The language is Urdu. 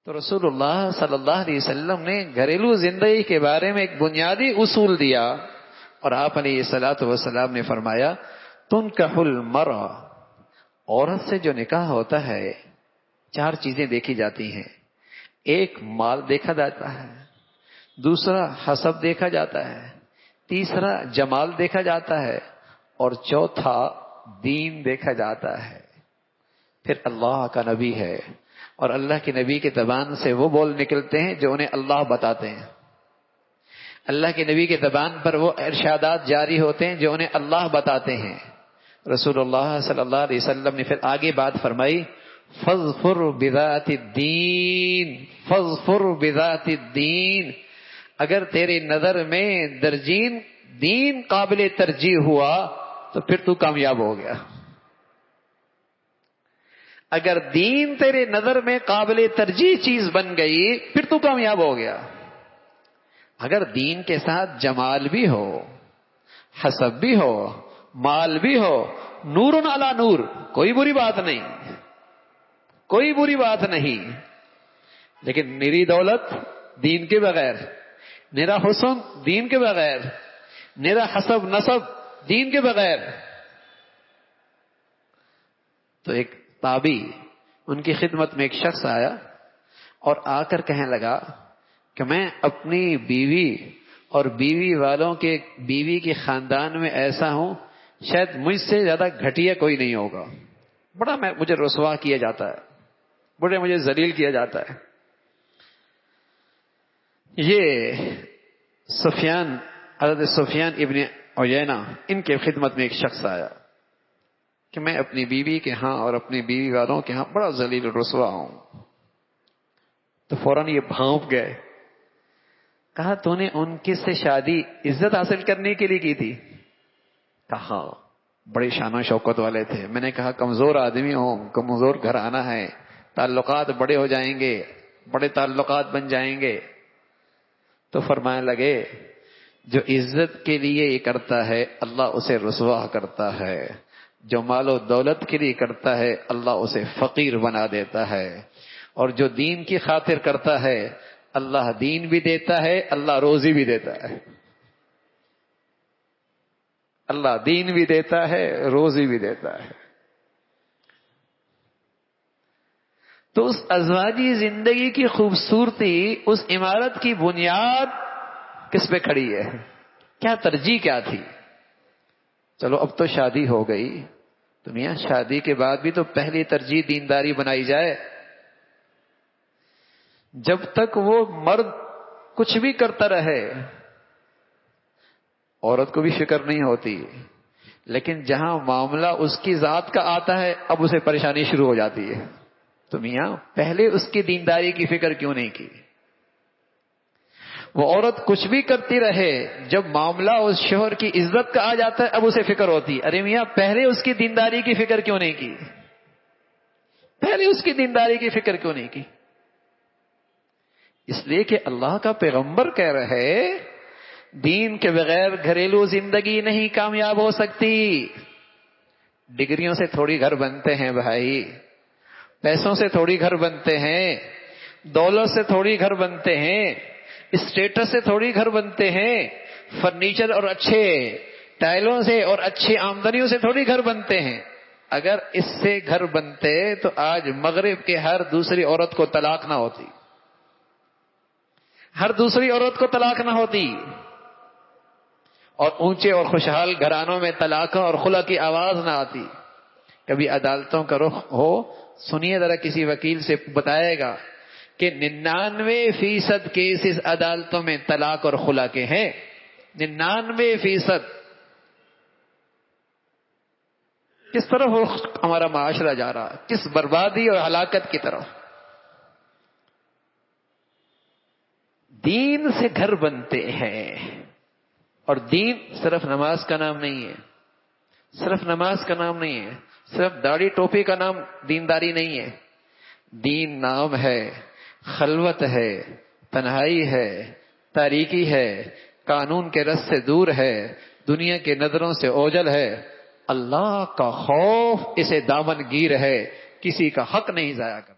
تو رسول اللہ صلی اللہ علیہ وسلم نے گھریلو زندگی کے بارے میں ایک بنیادی اصول دیا، اور آپ علیہ الصلوۃ والسلام نے فرمایا تنکح المرأة، عورت سے جو نکاح ہوتا ہے 4 چیزیں دیکھی جاتی ہیں۔ ایک، مال دیکھا جاتا ہے، دوسرا حسب دیکھا جاتا ہے، تیسرا جمال دیکھا جاتا ہے، اور چوتھا دین دیکھا جاتا ہے۔ پھر اللہ کا نبی ہے، اور اللہ کے نبی کی زبان سے وہ بول نکلتے ہیں جو انہیں اللہ بتاتے ہیں، اللہ کے نبی کی زبان پر وہ ارشادات جاری ہوتے ہیں جو انہیں اللہ بتاتے ہیں۔ رسول اللہ صلی اللہ علیہ وسلم نے پھر آگے بات فرمائی فاظفر بذات الدین، فاظفر بذات الدین، اگر تیرے نظر میں درجین دین قابل ترجیح ہوا تو پھر تو کامیاب ہو گیا۔ اگر دین تیرے نظر میں قابل ترجیح چیز بن گئی پھر تو کامیاب ہو گیا۔ اگر دین کے ساتھ جمال بھی ہو، حسب بھی ہو، مال بھی ہو، نور علی نور، کوئی بری بات نہیں، کوئی بری بات نہیں، لیکن میری دولت دین کے بغیر، میرا حسن دین کے بغیر، میرا حسب نسب دین کے بغیر، تو ایک تابعی ان کی خدمت میں ایک شخص آیا اور آ کر کہنے لگا کہ میں اپنی بیوی اور بیوی والوں کے بیوی کے خاندان میں ایسا ہوں شاید مجھ سے زیادہ گھٹیا کوئی نہیں ہوگا، بڑا مجھے رسوا کیا جاتا ہے، بڑے مجھے ذلیل کیا جاتا ہے۔ یہ حضرت سفیان ابن عیینہ ان کے خدمت میں ایک شخص آیا کہ میں اپنی بیوی کے ہاں اور اپنی بیوی والوں کے ہاں بڑا ذلیل و رسوا ہوں۔ تو فوراً یہ بھونک گئے، کہا تو نے ان کی سے شادی عزت حاصل کرنے کے لیے کی تھی؟ کہا بڑے شان و شوکت والے تھے۔ میں نے کہا کمزور آدمی ہوں، کمزور گھرانہ ہے، تعلقات بڑے ہو جائیں گے، بڑے تعلقات بن جائیں گے۔ تو فرمانے لگے جو عزت کے لیے یہ کرتا ہے اللہ اسے رسوا کرتا ہے، جو مال و دولت کے لیے کرتا ہے اللہ اسے فقیر بنا دیتا ہے، اور جو دین کی خاطر کرتا ہے اللہ دین بھی دیتا ہے، اللہ روزی بھی دیتا ہے، اللہ دین بھی دیتا ہے، روزی بھی دیتا ہے۔ تو اس ازواجی زندگی کی خوبصورتی، اس عمارت کی بنیاد کس پہ کھڑی ہے؟ کیا ترجیح کیا تھی؟ چلو اب تو شادی ہو گئی، تو میاں شادی کے بعد بھی تو پہلی ترجیح دینداری بنائی جائے۔ جب تک وہ مرد کچھ بھی کرتا رہے عورت کو بھی فکر نہیں ہوتی، لیکن جہاں معاملہ اس کی ذات کا آتا ہے اب اسے پریشانی شروع ہو جاتی ہے۔ تو میاں پہلے اس کی دینداری کی فکر کیوں نہیں کی؟ وہ عورت کچھ بھی کرتی رہے، جب معاملہ اس شوہر کی عزت کا آ جاتا ہے اب اسے فکر ہوتی، ارے میاں پہلے اس کی دینداری کی فکر کیوں نہیں کی؟ پہلے اس کی دینداری کی فکر کیوں نہیں کی؟ اس لیے کہ اللہ کا پیغمبر کہہ رہے دین کے بغیر گھریلو زندگی نہیں کامیاب ہو سکتی۔ ڈگریوں سے تھوڑی گھر بنتے ہیں بھائی، پیسوں سے تھوڑی گھر بنتے ہیں، دولت سے تھوڑی گھر بنتے ہیں، اسٹیٹس سے تھوڑی گھر بنتے ہیں، فرنیچر اور اچھے ٹائلوں سے اور اچھی آمدنیوں سے تھوڑی گھر بنتے ہیں۔ اگر اس سے گھر بنتے تو آج مغرب کے ہر دوسری عورت کو طلاق نہ ہوتی، ہر دوسری عورت کو طلاق نہ ہوتی، اور اونچے اور خوشحال گھرانوں میں طلاق اور خلا کی آواز نہ آتی۔ کبھی عدالتوں کا رخ ہو، سنیے ذرا کسی وکیل سے بتائے گا کہ 99% کیسز عدالتوں میں طلاق اور خلا کے ہیں، 99%۔ کس طرف ہمارا معاشرہ جا رہا، کس بربادی اور ہلاکت کی طرف۔ دین سے گھر بنتے ہیں، اور دین صرف نماز کا نام نہیں ہے، صرف نماز کا نام نہیں ہے، صرف داڑھی ٹوپی کا نام دینداری نہیں ہے۔ دین نام ہے، خلوت ہے، تنہائی ہے، تاریکی ہے، قانون کے رس سے دور ہے، دنیا کے نظروں سے اوجل ہے، اللہ کا خوف اسے دامن گیر ہے، کسی کا حق نہیں ضائع کرتا۔